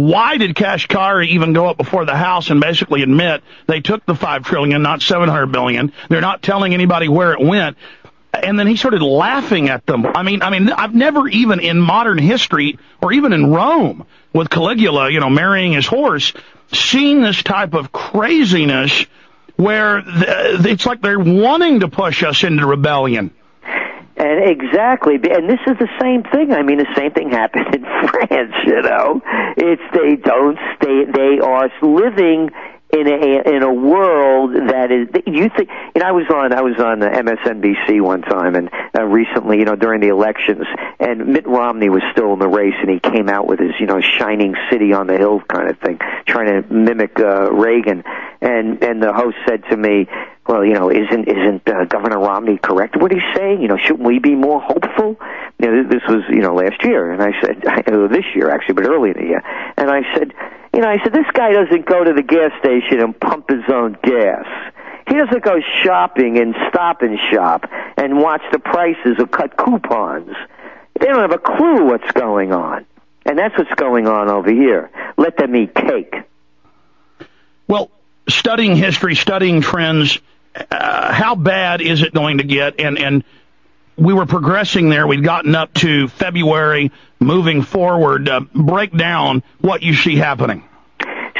Why did Kashkari even go up before the House and basically admit they took the $5 trillion, not $700 billion? They're not telling anybody where it went. And then he started laughing at them. I mean, I've never even in modern history, or even in Rome, with Caligula, marrying his horse, seen this type of craziness where it's like they're wanting to push us into rebellion. And exactly, and this is the same thing. I mean, the same thing happened in France. They don't stay. They are living in a world that is. You think? I was on MSNBC one time, and recently, during the elections, and Mitt Romney was still in the race, and he came out with his, shining city on the hill kind of thing, trying to mimic Reagan. And the host said to me, well, isn't Governor Romney correct what he's saying? Shouldn't we be more hopeful? This was, last year, and I said, this year actually, but early in the year. And I said, this guy doesn't go to the gas station and pump his own gas. He doesn't go shopping and Stop and Shop and watch the prices or cut coupons. They don't have a clue what's going on. And that's what's going on over here. Let them eat cake. Well, studying history, studying trends, how bad is it going to get? And we were progressing there. We'd gotten up to February, moving forward. Break down what you see happening.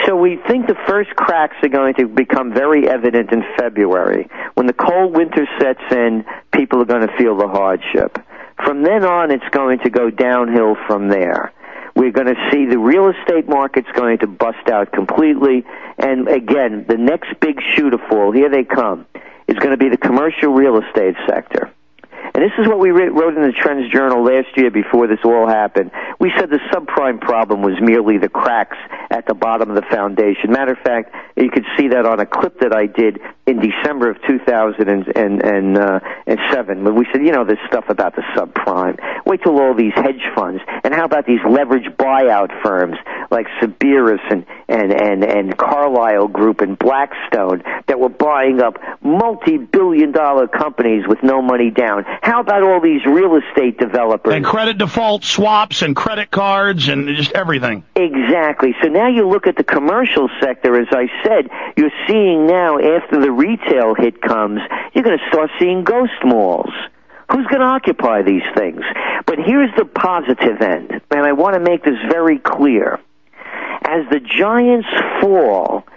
So we think the first cracks are going to become very evident in February. When the cold winter sets in, people are going to feel the hardship. From then on, it's going to go downhill from there. We're going to see the real estate market's going to bust out completely. And again, the next big shoe to fall, here they come, is going to be the commercial real estate sector. And this is what we wrote in the Trends Journal last year before this all happened. We said the subprime problem was merely the cracks at the bottom of the foundation. Matter of fact, you could see that on a clip that I did in December of 2007. When we said, this stuff about the subprime. Wait till all these hedge funds. And how about these leveraged buyout firms like Cerberus and Carlyle Group and Blackstone that were buying up multi-billion-dollar companies with no money down? How about all these real estate developers? And credit default swaps and credit cards and just everything. Exactly. So now you look at the commercial sector, as I said, you're seeing now after the retail hit comes, you're going to start seeing ghost malls. Who's going to occupy these things? But here's the positive end, and I want to make this very clear. As the giants fall,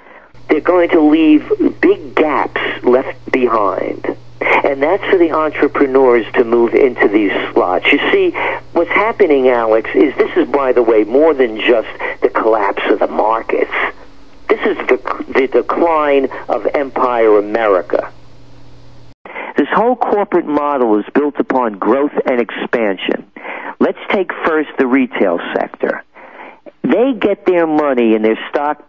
they're going to leave big gaps left behind. And that's for the entrepreneurs to move into these slots. You see, what's happening, Alex, is this is, by the way, more than just the collapse of the markets. This is the decline of Empire America. This whole corporate model is built upon growth and expansion. Let's take first the retail sector. They get their money and their stock,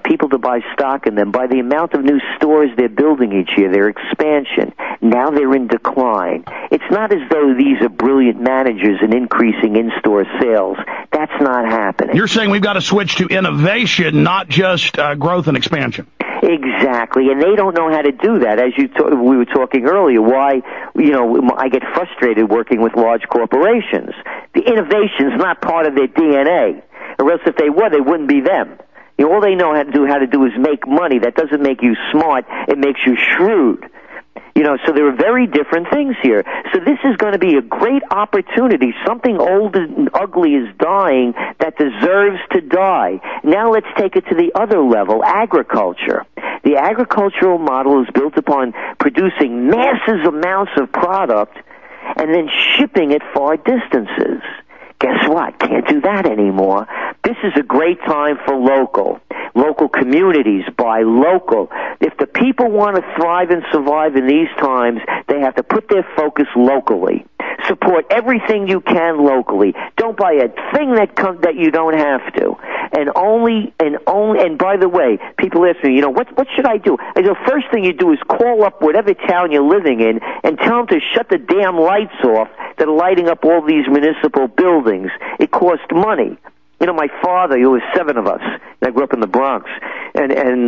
people to buy stock in them by the amount of new stores they're building each year, their expansion. Now they're in decline. It's not as though these are brilliant managers and increasing in-store sales. That's not happening. You're saying we've got to switch to innovation, not just growth and expansion. Exactly, and they don't know how to do that. As we were talking earlier, why I get frustrated working with large corporations. The innovation's not part of their DNA. Or else if they were, they wouldn't be them. All they know how to do is make money. That doesn't make you smart. It makes you shrewd. So there are very different things here. So this is going to be a great opportunity. Something old and ugly is dying that deserves to die. Now let's take it to the other level, agriculture. The agricultural model is built upon producing massive amounts of product and then shipping it far distances. Guess what? Can't do that anymore. This is a great time for local communities, buy local. If the people want to thrive and survive in these times, they have to put their focus locally. Support everything you can locally. Don't buy a thing that you don't have to. And by the way, people ask me, what should I do? I go, first thing you do is call up whatever town you're living in and tell them to shut the damn lights off that are lighting up all these municipal buildings. It costs money. My father, there was 7 of us. I grew up in the Bronx, and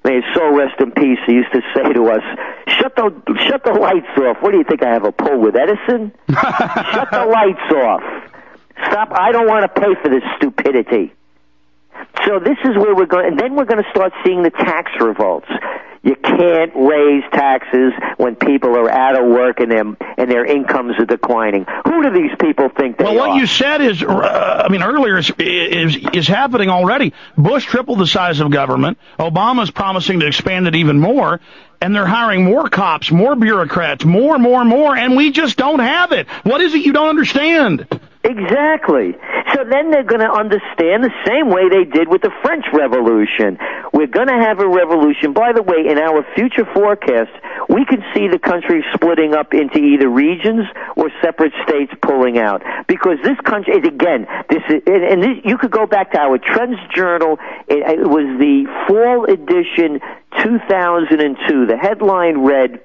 may his soul rest in peace. He used to say to us, "Shut the lights off." What do you think? I have a pull with Edison? Shut the lights off. Stop. I don't want to pay for this stupidity. So this is where we're going, and then we're going to start seeing the tax revolts. You can't raise taxes when people are out of work and their incomes are declining. Who do these people think they are? Well, what you said is, earlier is happening already. Bush tripled the size of government. Obama's promising to expand it even more. And they're hiring more cops, more bureaucrats, more, and we just don't have it. What is it you don't understand? Exactly. So then they're going to understand the same way they did with the French Revolution. We're going to have a revolution. By the way, in our future forecast, we can see the country splitting up into either regions or separate states pulling out. Because this country is, again, you could go back to our Trends Journal. It was the fall edition 2002. The headline read,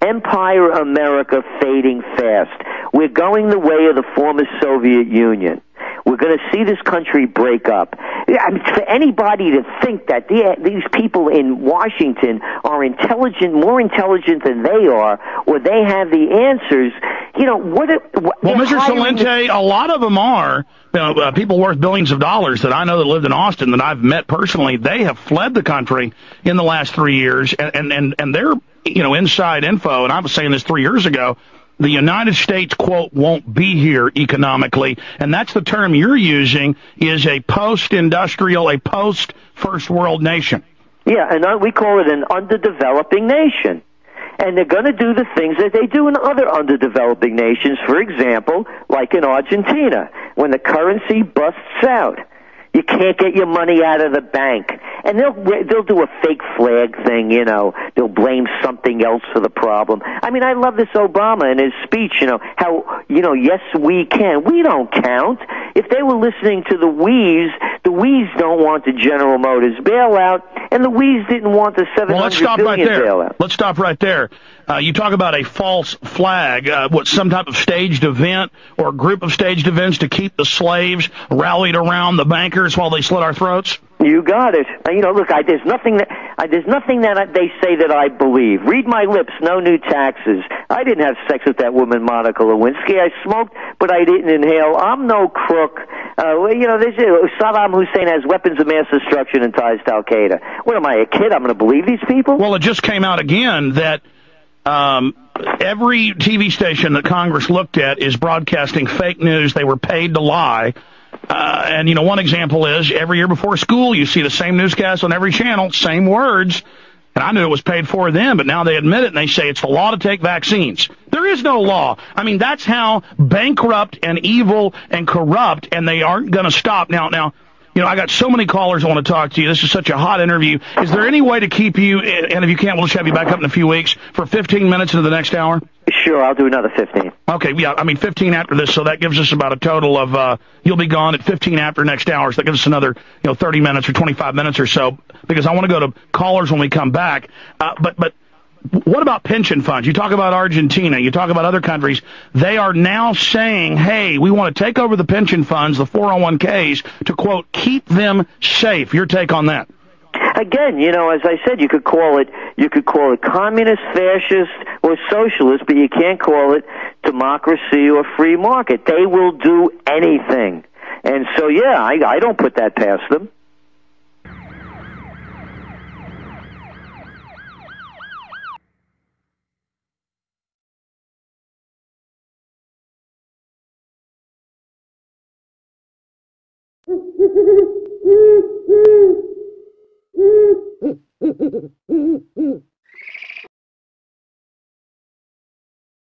Empire America Fading Fast. We're going the way of the former Soviet Union. We're going to see this country break up. I mean, for anybody to think that these people in Washington are intelligent, more intelligent than they are, or they have the answers, well, Mr. Celente, a lot of them are. People worth billions of dollars that I know that lived in Austin that I've met personally. They have fled the country in the last 3 years, and they're inside info. And I was saying this 3 years ago. The United States, quote, won't be here economically, and that's the term you're using, is a post-industrial, a post-first world nation. Yeah, and we call it an underdeveloping nation. And they're going to do the things that they do in other underdeveloping nations, for example, like in Argentina, when the currency busts out. You can't get your money out of the bank. And they'll do a fake flag thing, They'll blame something else for the problem. I mean, I love this Obama in his speech, how, yes, we can. We don't count. If they were listening to the we's don't want the General Motors bailout, and the we's didn't want the $700 billion bailout. Let's stop right there. You talk about a false flag, some type of staged event or group of staged events to keep the slaves rallied around the bankers while they slit our throats? You got it. Look, there's nothing that they say that I believe. Read my lips, no new taxes. I didn't have sex with that woman, Monica Lewinsky. I smoked, but I didn't inhale. I'm no crook. Saddam Hussein has weapons of mass destruction and ties to Al-Qaeda. What am I, a kid? I'm going to believe these people? Well, it just came out again that every TV station that Congress looked at is broadcasting fake news. They were paid to lie. And one example is every year before school, you see the same newscast on every channel, same words. And I knew it was paid for then, but now they admit it and they say it's the law to take vaccines. There is no law. I mean, that's how bankrupt and evil and corrupt, and they aren't going to stop. Now, I got so many callers I want to talk to you. This is such a hot interview. Is there any way to keep you, and if you can't, we'll just have you back up in a few weeks, for 15 minutes into the next hour? Sure, I'll do another 15. Okay, yeah, 15 after this, so that gives us about a total of, you'll be gone at 15 after next hour, so that gives us another, 30 minutes or 25 minutes or so, because I want to go to callers when we come back. But what about pension funds? You talk about Argentina, you talk about other countries. They are now saying, hey, we want to take over the pension funds, the 401ks, to, quote, keep them safe. Your take on that? Again, as I said, you could call it communist, fascist, or socialist, but you can't call it democracy or free market. They will do anything. And so, yeah, I don't put that past them.